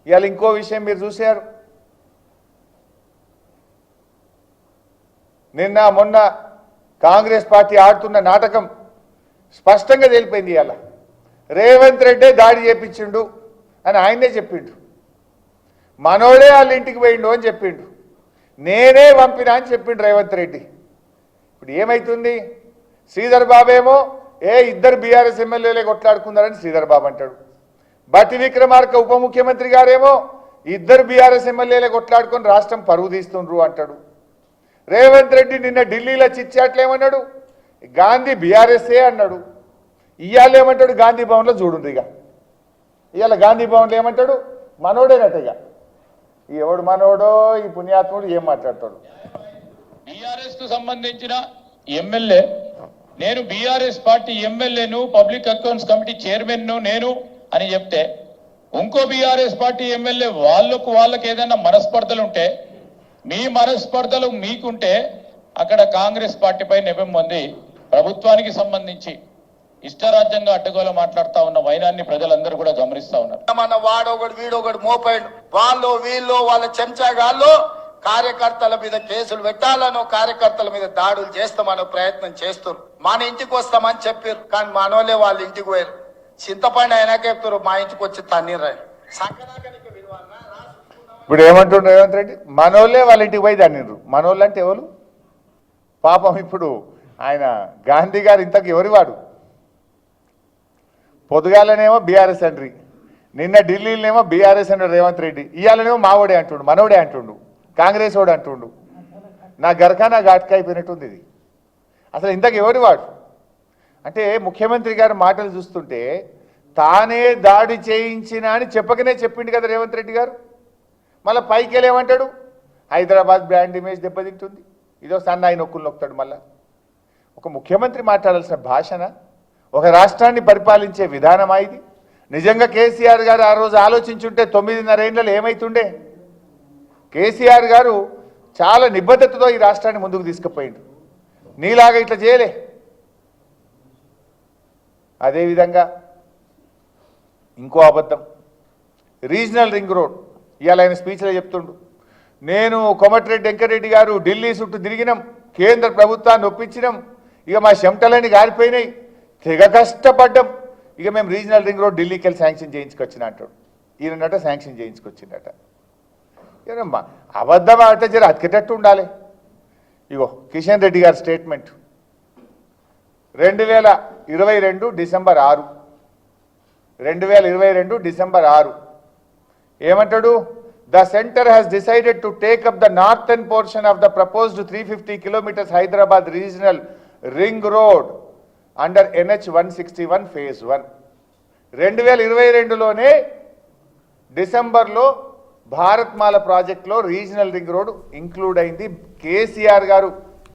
ఇవాళ ఇంకో విషయం మీరు చూశారు. నిన్న మొన్న కాంగ్రెస్ పార్టీ ఆడుతున్న నాటకం స్పష్టంగా తెలిపోయింది. ఇవాళ రేవంత్ రెడ్డే దాడి చేపించిండు అని ఆయనే చెప్పిండు. మనోడే వాళ్ళ ఇంటికి పోయిండు అని చెప్పిండు. నేనే పంపినా అని చెప్పిండు రేవంత్ రెడ్డి. ఇప్పుడు ఏమవుతుంది? శ్రీధర్ బాబు ఏమో ఇద్దరు బీఆర్ఎస్ ఎమ్మెల్యేలే కొట్లాడుకున్నారని శ్రీధర్ బాబు అంటాడు. బట్టి విక్రమార్క ఉప ముఖ్యమంత్రి గారేమో ఇద్దరు బీఆర్ఎస్ ఎమ్మెల్యేలే కొట్లాడుకొని రాష్ట్రం పరువు తీస్తుండ్రు అంటాడు. రేవంత్ రెడ్డి నిన్న ఢిల్లీలో చిచ్చాట్లేమన్నాడు, గాంధీ బీఆర్ఎస్ఏ అన్నాడు. ఇవాళ ఏమంటాడు, గాంధీ భవన్లో చూడుండ్రు. ఇవాళ గాంధీ భవన్లో ఏమంటాడు, మనోడేనట. ఎవడు మనోడో ఈ పుణ్యాత్ముడు ఏం మాట్లాడతాడు? బీఆర్ఎస్ కు సంబంధించిన ఎమ్మెల్యే నేను, బీఆర్ఎస్ పార్టీ ఎమ్మెల్యేను, పబ్లిక్ అకౌంట్స్ కమిటీ చైర్మన్ నేను అని చెప్తే, ఇంకో బీఆర్ఎస్ పార్టీ ఎమ్మెల్యే వాళ్ళకి ఏదైనా మనస్పర్ధలు ఉంటే, మీ మనస్పర్ధలు మీకుంటే అక్కడ కాంగ్రెస్ పార్టీపై నెపం పొంది ప్రభుత్వానికి సంబంధించి ఇష్టరాజ్యంగా అడ్డగోలు మాట్లాడుతా ఉన్న వైనాన్ని ప్రజలందరూ కూడా గమనిస్తా ఉన్నారు. మన వాడొకడు వీడొకడు మోపాడు, వాళ్ళు వీళ్ళు వాళ్ళ చెంచాగాళ్ళు కార్యకర్తల మీద కేసులు పెట్టాలనో కార్యకర్తల మీద దాడులు చేస్తామనో ప్రయత్నం చేస్తారు. మన ఇంటికి వస్తామని చెప్పారు, కానీ మనోళ్ళే వాళ్ళ ఇంటికి పోయారు. చింతపండు అయినాక చెప్తారు మా ఇంటికి వచ్చి తన్నీరు. ఇప్పుడు ఏమంటుండ్రు రేవంత్ రెడ్డి, మనోళ్ళే వాళ్ళ ఇంటికి పోయి తన్నీరు. మనోళ్ళు అంటే ఎవరు? పాపం ఇప్పుడు ఆయన గాంధీ గారు ఇంతకు ఎవరి వాడు? పొద్దుగాలనేమో బీఆర్ఎస్ అండ్రి, నిన్న ఢిల్లీలోనేమో బీఆర్ఎస్ అన్నాడు రేవంత్ రెడ్డి, ఇవాళనేమో మావోడే అంటుండు, మనోడే అంటుండు, కాంగ్రెస్ వాడు అంటుండు. నా గరకా ఘాట్కా అయిపోయినట్టుంది ఇది. అసలు ఇంతకు ఎవరి వాడు అంటే? ముఖ్యమంత్రి గారి మాటలు చూస్తుంటే తానే దాడి చేయించిన అని చెప్పకనే చెప్పిండు కదా రేవంత్ రెడ్డి గారు. మళ్ళీ పైకి వెళ్ళేమంటాడు, హైదరాబాద్ బ్రాండ్ ఇమేజ్ దెబ్బతింటుంది, ఇదో సన్నాయి నొక్కులు నొక్కుతాడు. మళ్ళా ఒక ముఖ్యమంత్రి మాట్లాడాల్సిన భాషన, ఒక రాష్ట్రాన్ని పరిపాలించే విధానమా ఇది? నిజంగా కేసీఆర్ గారు ఆ రోజు ఆలోచించుంటే 9.5 ఏళ్లలో ఏమైతుండే? కేసీఆర్ గారు చాలా నిబద్ధతతో ఈ రాష్ట్రాన్ని ముందుకు తీసుకుపోయిండు. నీలాగా ఇట్లా చేయలే. అదేవిధంగా ఇంకో అబద్ధం, రీజనల్ రింగ్ రోడ్. ఇవాళ ఆయన స్పీచ్లో చెప్తుండు, నేను కోమటిరెడ్డి వెంకటరెడ్డి గారు ఢిల్లీ చుట్టూ తిరిగినాం, కేంద్ర ప్రభుత్వాన్ని ఒప్పించినాం, ఇక మా చెమటలన్నీ గారిపోయినాయి, తెగ కష్టపడ్డాం, ఇక మేము రీజనల్ రింగ్ రోడ్ ఢిల్లీకి వెళ్ళి శాంక్షన్ చేయించుకొచ్చిన అంటాడు. ఈయనట శాంక్షన్ చేయించుకొచ్చిందట. ఏనమ్మా అబద్ధం అంటే జర అతికేటట్టు ఉండాలి. ఇగో కిషన్ రెడ్డి గారి స్టేట్మెంట్ 2022 డిసెంబర్ 6, 2022 డిసెంబర్ 6 ఏమంటాడు? The centre has decided to take up the northern portion of the proposed 350 kilometres Hyderabad regional ring road under NH 161 phase 1. 2022లోనే డిసెంబర్లో భారత్మాల ప్రాజెక్టులో రీజనల్ రింగ్ రోడ్ ఇంక్లూడ్ అయింది. కేసీఆర్ గారు